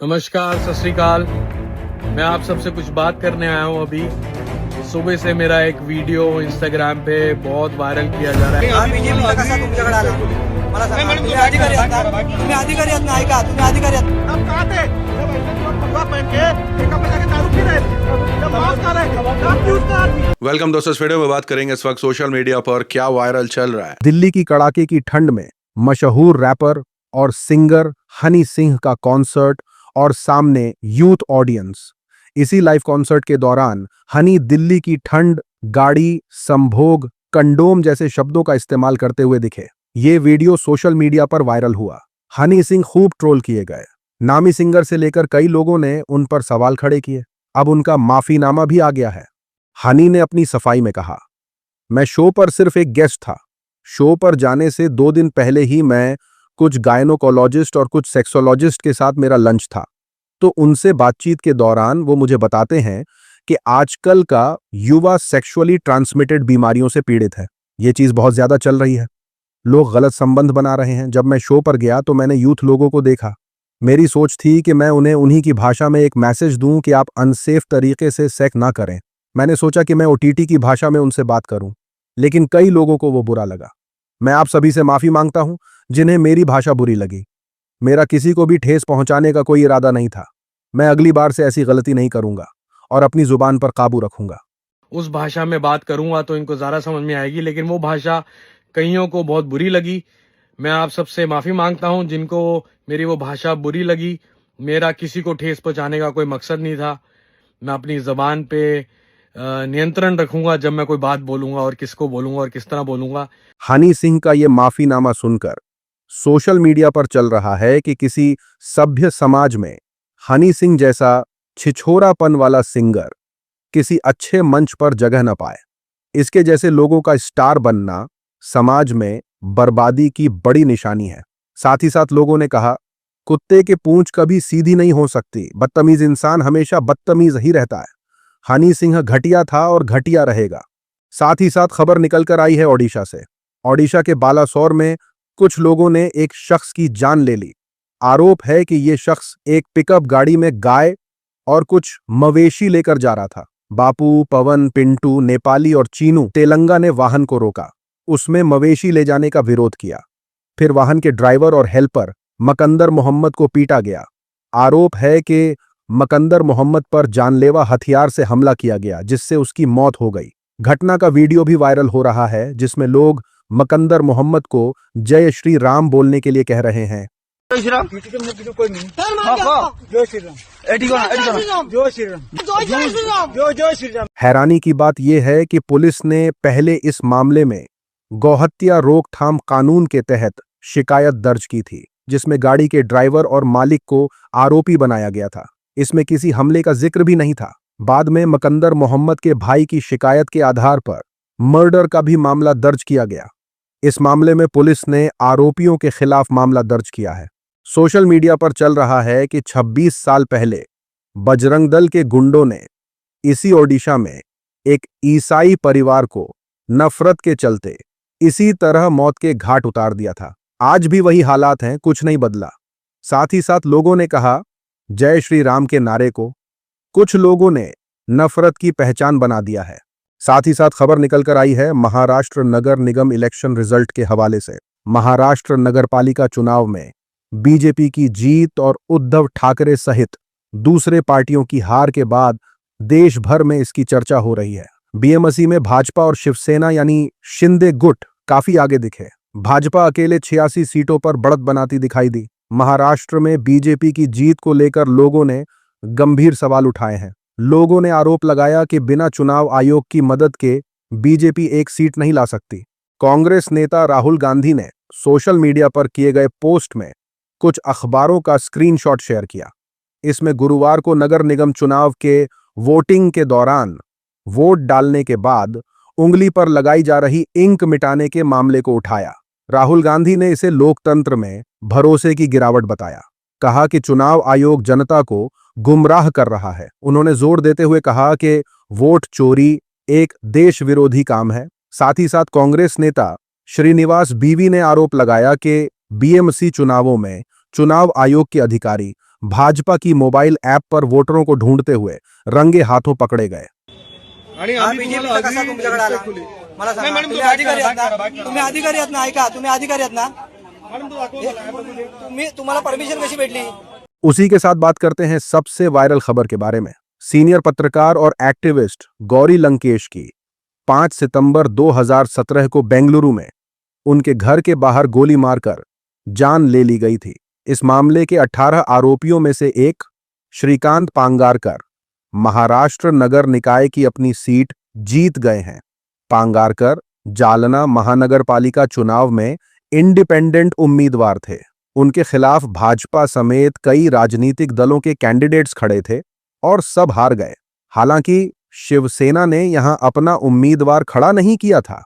नमस्कार, सत श्री अकाल। मैं आप सबसे कुछ बात करने आया हूँ। अभी सुबह से मेरा एक वीडियो इंस्टाग्राम पे बहुत वायरल किया जा रहा है। बीजेपीचा कसा तुमच्याकडे आला मला सांगा. तुम्ही अधिकारी आहात ना? तुम्ही अधिकारी आहात ना? ऐका, तुम्ही अधिकारी आहात. अब कहाँ थे जब हेलमेट और पगड़ा पहन के एक अपने जाके दारू पी रहे थे, जब मास्क आ रहे आप क्यों उसका आदमी. वेलकम दोस्तों, इस वीडियो में बात करेंगे इस वक्त सोशल मीडिया पर क्या वायरल चल रहा है। दिल्ली की कड़ाके की ठंड में मशहूर रैपर और सिंगर हनी सिंह का कॉन्सर्ट और सामने यूथ ऑडियंस। इसी लाइव कॉन्सर्ट के दौरान हनी दिल्ली की ठंड, गाड़ी, संभोग, कंडोम जैसे शब्दों का इस्तेमाल करते हुए दिखे। ये वीडियो सोशल मीडिया पर वायरल हुआ। हनी सिंह खूब ट्रोल किए गए। नामी सिंगर से लेकर कई लोगों ने उन पर सवाल खड़े किए। अब उनका माफीनामा भी आ गया है। हनी ने अपनी सफाई में कहा, मैं शो पर सिर्फ एक गेस्ट था। शो पर जाने से 2 दिन पहले ही मैं कुछ गायनोकोलॉजिस्ट और कुछ सेक्सोलॉजिस्ट के साथ मेरा लंच था। तो उनसे बातचीत के दौरान वो मुझे बताते हैं कि आजकल का युवा सेक्सुअली ट्रांसमिटेड बीमारियों से पीड़ित है। ये चीज बहुत ज्यादा चल रही है। लोग गलत संबंध बना रहे हैं। जब मैं शो पर गया तो मैंने यूथ लोगों को देखा। मेरी सोच थी कि मैं उन्हें उन्हीं की भाषा में एक मैसेज दूं कि आप अनसेफ तरीके से सेक्स ना करें। मैंने सोचा कि मैं ओटीटी की भाषा में उनसे बात करूं, लेकिन कई लोगों को वो बुरा लगा। मैं आप सभी से माफी मांगता हूं जिन्हें मेरी भाषा बुरी लगी। मेरा किसी को भी ठेस पहुंचाने का कोई इरादा नहीं था। मैं अगली बार से ऐसी गलती नहीं करूंगा और अपनी जुबान पर काबू रखूंगा। उस भाषा में बात करूंगा तो इनको ज़्यादा समझ में आएगी, लेकिन वो भाषा कईयों को बहुत बुरी लगी। मैं आप सबसे माफ़ी मांगता हूं जिनको मेरी वो भाषा बुरी लगी। मेरा किसी को ठेस पहुंचाने का कोई मकसद नहीं था। मैं अपनी ज़बान पे नियंत्रण रखूंगा जब मैं कोई बात बोलूंगा, और किसको बोलूंगा और किस तरह बोलूंगा। हनी सिंह का ये माफीनामा सुनकर सोशल मीडिया पर चल रहा है कि किसी सभ्य समाज में हनी सिंह जैसा छिछोरापन वाला सिंगर किसी अच्छे मंच पर जगह न पाए। इसके जैसे लोगों का स्टार बनना समाज में बर्बादी की बड़ी निशानी है। साथ ही साथ लोगों ने कहा, कुत्ते के पूंछ कभी सीधी नहीं हो सकती। बदतमीज इंसान हमेशा बदतमीज ही रहता है। हनी सिंह घटिया था और घटिया रहेगा। साथ ही साथ खबर निकलकर आई है ओडिशा से। ओडिशा के बालासोर में कुछ लोगों ने एक शख्स की जान ले ली। आरोप है कि यह शख्स एक पिकअप गाड़ी में गाय और कुछ मवेशी लेकर जा रहा था। बापू, पवन, पिंटू, नेपाली और चीनू तेलंगा ने वाहन को रोका। उसमें मवेशी ले जाने का विरोध किया। फिर वाहन के ड्राइवर और हेल्पर मकंदर मोहम्मद को पीटा गया। आरोप है कि मकंदर मोहम्मद पर जानलेवा हथियार से हमला किया गया, जिससे उसकी मौत हो गई। घटना का वीडियो भी वायरल हो रहा है, जिसमें लोग मकंदर मोहम्मद को जय श्री राम बोलने के लिए कह रहे हैं। जय श्री राम. कोई नहीं. जय श्री राम. एडी को ना जय श्री राम. जय श्री राम. हैरानी की बात यह है कि पुलिस ने पहले इस मामले में गौहत्या रोकथाम कानून के तहत शिकायत दर्ज की थी, जिसमें गाड़ी के ड्राइवर और मालिक को आरोपी बनाया गया था। इसमें किसी हमले का जिक्र भी नहीं था। बाद में मकंदर मोहम्मद के भाई की शिकायत के आधार पर मर्डर का भी मामला दर्ज किया गया। इस मामले में पुलिस ने आरोपियों के खिलाफ मामला दर्ज किया है। सोशल मीडिया पर चल रहा है कि 26 साल पहले बजरंग दल के गुंडों ने इसी ओडिशा में एक ईसाई परिवार को नफरत के चलते इसी तरह मौत के घाट उतार दिया था। आज भी वही हालात हैं, कुछ नहीं बदला। साथ ही साथ लोगों ने कहा जय श्री राम के नारे को कुछ लोगों ने नफरत की पहचान बना दिया है। साथ ही साथ खबर निकलकर आई है महाराष्ट्र नगर निगम इलेक्शन रिजल्ट के हवाले से। महाराष्ट्र नगरपालिका चुनाव में बीजेपी की जीत और उद्धव ठाकरे सहित दूसरे पार्टियों की हार के बाद देश भर में इसकी चर्चा हो रही है। बीएमसी में भाजपा और शिवसेना यानी शिंदे गुट काफी आगे दिखे। भाजपा अकेले 86 सीटों पर बढ़त बनाती दिखाई दी। महाराष्ट्र में बीजेपी की जीत को लेकर लोगों ने गंभीर सवाल उठाए हैं। लोगों ने आरोप लगाया कि बिना चुनाव आयोग की मदद के बीजेपी एक सीट नहीं ला सकती। कांग्रेस नेता राहुल गांधी ने सोशल मीडिया पर किए गए पोस्ट में कुछ अखबारों का स्क्रीनशॉट शेयर किया। इसमें गुरुवार को नगर निगम चुनाव के वोटिंग के दौरान वोट डालने के बाद उंगली पर लगाई जा रही इंक मिटाने के मामले को उठाया। राहुल गांधी ने इसे लोकतंत्र में भरोसे की गिरावट बताया। कहा कि चुनाव आयोग जनता को गुमराह कर रहा है। उन्होंने जोर देते हुए कहा कि वोट चोरी एक देश विरोधी काम है। साथ ही साथ कांग्रेस नेता श्रीनिवास बीवी ने आरोप लगाया कि बीएमसी चुनावों में चुनाव आयोग के अधिकारी भाजपा की मोबाइल ऐप पर वोटरों को ढूंढते हुए रंगे हाथों पकड़े गए। हा बीजेपीचा कसा तुमच्याकडे आला मला सांगा तुम्ही अधिकारी आहात ना तुम्ही अधिकारी आहात ना ऐका तुम्ही अधिकारी आहात ना तुम्हाला परमिशन कशी भेटली उसी के साथ बात करते हैं सबसे वायरल खबर के बारे में। सीनियर पत्रकार और एक्टिविस्ट गौरी लंकेश की 5 सितंबर 2017 को बेंगलुरु में उनके घर के बाहर गोली मारकर जान ले ली गई थी। इस मामले के 18 आरोपियों में से एक श्रीकांत पांगारकर महाराष्ट्र नगर निकाय की अपनी सीट जीत गए हैं। पांगारकर जालना महानगर पालिका चुनाव में इंडिपेंडेंट उम्मीदवार थे। उनके खिलाफ भाजपा समेत कई राजनीतिक दलों के कैंडिडेट्स खड़े थे और सब हार गए। हालांकि शिवसेना ने यहां अपना उम्मीदवार खड़ा नहीं किया था।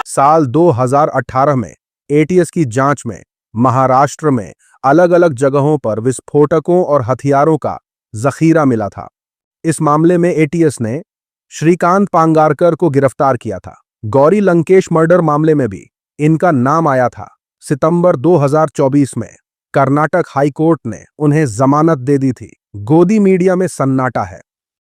साल 2018 में एटीएस की जांच में महाराष्ट्र में अलग अलग जगहों पर विस्फोटकों और हथियारों का जखीरा मिला था। इस मामले में एटीएस ने श्रीकांत पांगारकर को गिरफ्तार किया था। गौरी लंकेश मर्डर मामले में भी इनका नाम आया था। सितंबर 2024 में कर्नाटक हाई कोर्ट ने उन्हें जमानत दे दी थी। गोदी मीडिया में सन्नाटा है।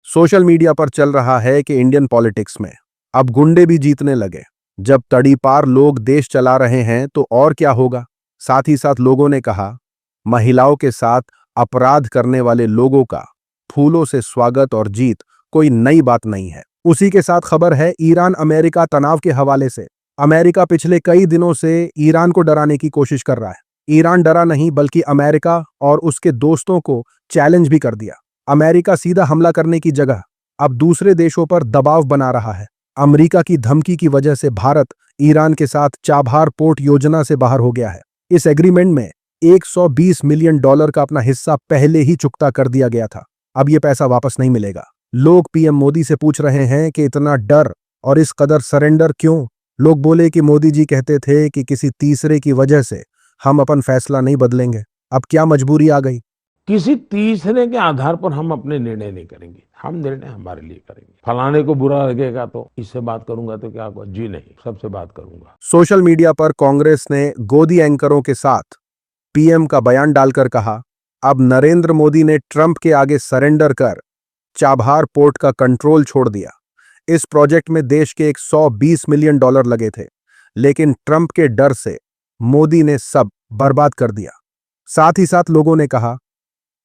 सोशल मीडिया पर चल रहा है कि इंडियन पॉलिटिक्स में अब गुंडे भी जीतने लगे। जब तड़ीपार लोग देश चला रहे हैं तो और क्या होगा। साथ ही साथ लोगों ने कहा, महिलाओं के साथ अपराध करने वाले लोगों का फूलों से स्वागत और जीत कोई नई बात नहीं है। उसी के साथ खबर है ईरान अमेरिका तनाव के हवाले से। अमेरिका पिछले कई दिनों से ईरान को डराने की कोशिश कर रहा है। ईरान डरा नहीं बल्कि अमेरिका और उसके दोस्तों को चैलेंज भी कर दिया। अमेरिका सीधा हमला करने की जगह अब दूसरे देशों पर दबाव बना रहा है। अमेरिका की धमकी की वजह से भारत ईरान के साथ चाबहार पोर्ट योजना से बाहर हो गया है। इस एग्रीमेंट में $120 मिलियन का अपना हिस्सा पहले ही चुकता कर दिया गया था। अब यह पैसा वापस नहीं मिलेगा। लोग पीएम मोदी से पूछ रहे हैं कि इतना डर और इस कदर सरेंडर क्यों। लोग बोले कि मोदी जी कहते थे कि किसी तीसरे की वजह से हम अपन फैसला नहीं बदलेंगे। अब क्या मजबूरी आ गई। किसी तीसरे के आधार पर हम अपने निर्णय नहीं करेंगे। हम निर्णय हमारे लिए करेंगे। फलाने को बुरा लगेगा तो इससे बात करूंगा तो क्या होगा, जी नहीं, सबसे बात करूंगा। सोशल मीडिया पर कांग्रेस ने गोदी एंकरों के साथ पीएम का बयान डालकर कहा, अब नरेंद्र मोदी ने ट्रंप के आगे सरेंडर कर चाबहार पोर्ट का कंट्रोल छोड़ दिया। इस प्रोजेक्ट में देश के $120 मिलियन लगे थे, लेकिन ट्रंप के डर से मोदी ने सब बर्बाद कर दिया। साथ ही साथ लोगों ने कहा,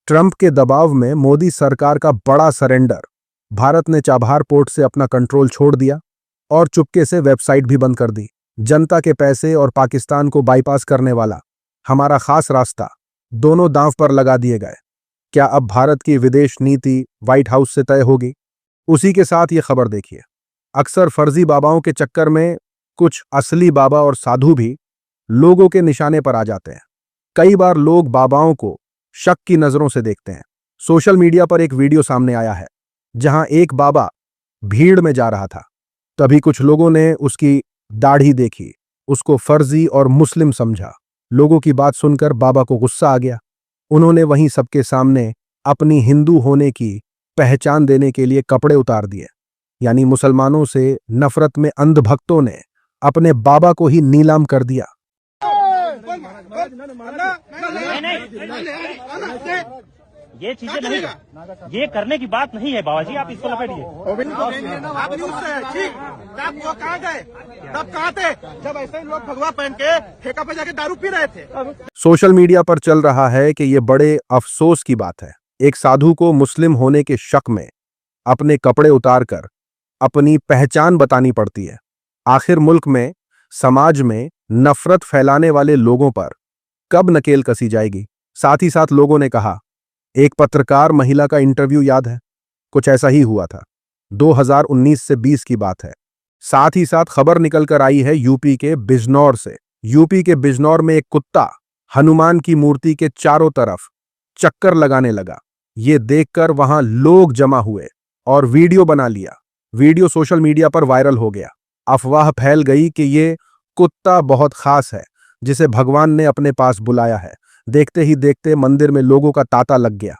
ट्रंप के दबाव में मोदी सरकार का बड़ा सरेंडर। भारत ने चाबहार पोर्ट से अपना कंट्रोल छोड़ दिया और चुपके से वेबसाइट भी बंद कर दी। जनता के पैसे और पाकिस्तान को बाईपास करने वाला हमारा खास रास्ता दोनों दांव पर लगा दिए गए। क्या अब भारत की विदेश नीति व्हाइट हाउस से तय होगी। उसी के साथ ये खबर देखिए। अक्सर फर्जी बाबाओं के चक्कर में कुछ असली बाबा और साधु भी लोगों के निशाने पर आ जाते हैं। कई बार लोग बाबाओं को शक की नजरों से देखते हैं। सोशल मीडिया पर एक वीडियो सामने आया है जहां एक बाबा भीड़ में जा रहा था। तभी कुछ लोगों ने उसकी दाढ़ी देखी, उसको फर्जी और मुस्लिम समझा। लोगों की बात सुनकर बाबा को गुस्सा आ गया। उन्होंने वहीं सबके सामने अपनी हिंदू होने की पहचान देने के लिए कपड़े उतार दिए। यानी मुसलमानों से नफरत में अंध भक्तों ने अपने बाबा को ही नीलाम कर दिया। ये चीजें नहीं, ये करने की बात नहीं है बाबा जी, आप इसको लपेटिए। आप न्यूज़ से ठीक, तब वो कहाँ गए, तब कहाँ थे जब ऐसे लोग भगवा पहन के ठेका पे जाके दारू पी रहे थे। सोशल मीडिया पर चल रहा है कि यह बड़े अफसोस की बात है। एक साधु को मुस्लिम होने के शक में अपने कपड़े उतारकर अपनी पहचान बतानी पड़ती है। आखिर मुल्क में, समाज में नफरत फैलाने वाले लोगों पर कब नकेल कसी जाएगी। साथ ही साथ लोगों ने कहा, एक पत्रकार महिला का इंटरव्यू याद है, कुछ ऐसा ही हुआ था। 2019 से 20 की बात है। साथ ही साथ खबर निकलकर आई है यूपी के बिजनौर से। यूपी के बिजनौर में एक कुत्ता हनुमान की मूर्ति के चारों तरफ चक्कर लगाने लगा। ये देखकर वहां लोग जमा हुए और वीडियो बना लिया। वीडियो सोशल मीडिया पर वायरल हो गया। अफवाह फैल गई कि ये कुत्ता बहुत खास है जिसे भगवान ने अपने पास बुलाया है। देखते ही देखते मंदिर में लोगों का तांता लग गया।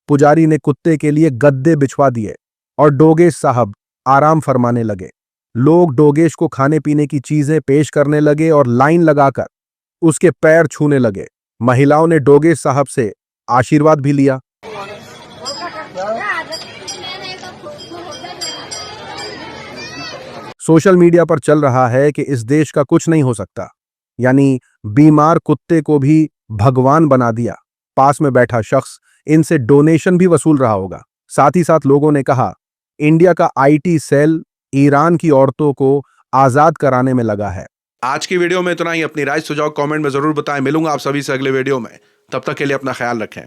पुजारी ने कुत्ते के लिए गद्दे बिछवा दिए और डोगे साहब आराम फरमाने लगे। लोग डोगेश को खाने पीने की चीजें पेश करने लगे और लाइन लगाकर उसके पैर छूने लगे। महिलाओं ने डोगेश साहब से आशीर्वाद भी लिया। सोशल मीडिया पर चल रहा है कि इस देश का कुछ नहीं हो सकता, यानी बीमार कुत्ते को भी भगवान बना दिया। पास में बैठा शख्स इनसे डोनेशन भी वसूल रहा होगा। साथ ही साथ लोगों ने कहा, इंडिया का आईटी सेल ईरान की औरतों को आजाद कराने में लगा है। आज की वीडियो में इतना ही। अपनी राय सुझाव कमेंट में जरूर बताएं। मिलूंगा आप सभी से अगले वीडियो में। तब तक के लिए अपना ख्याल रखें।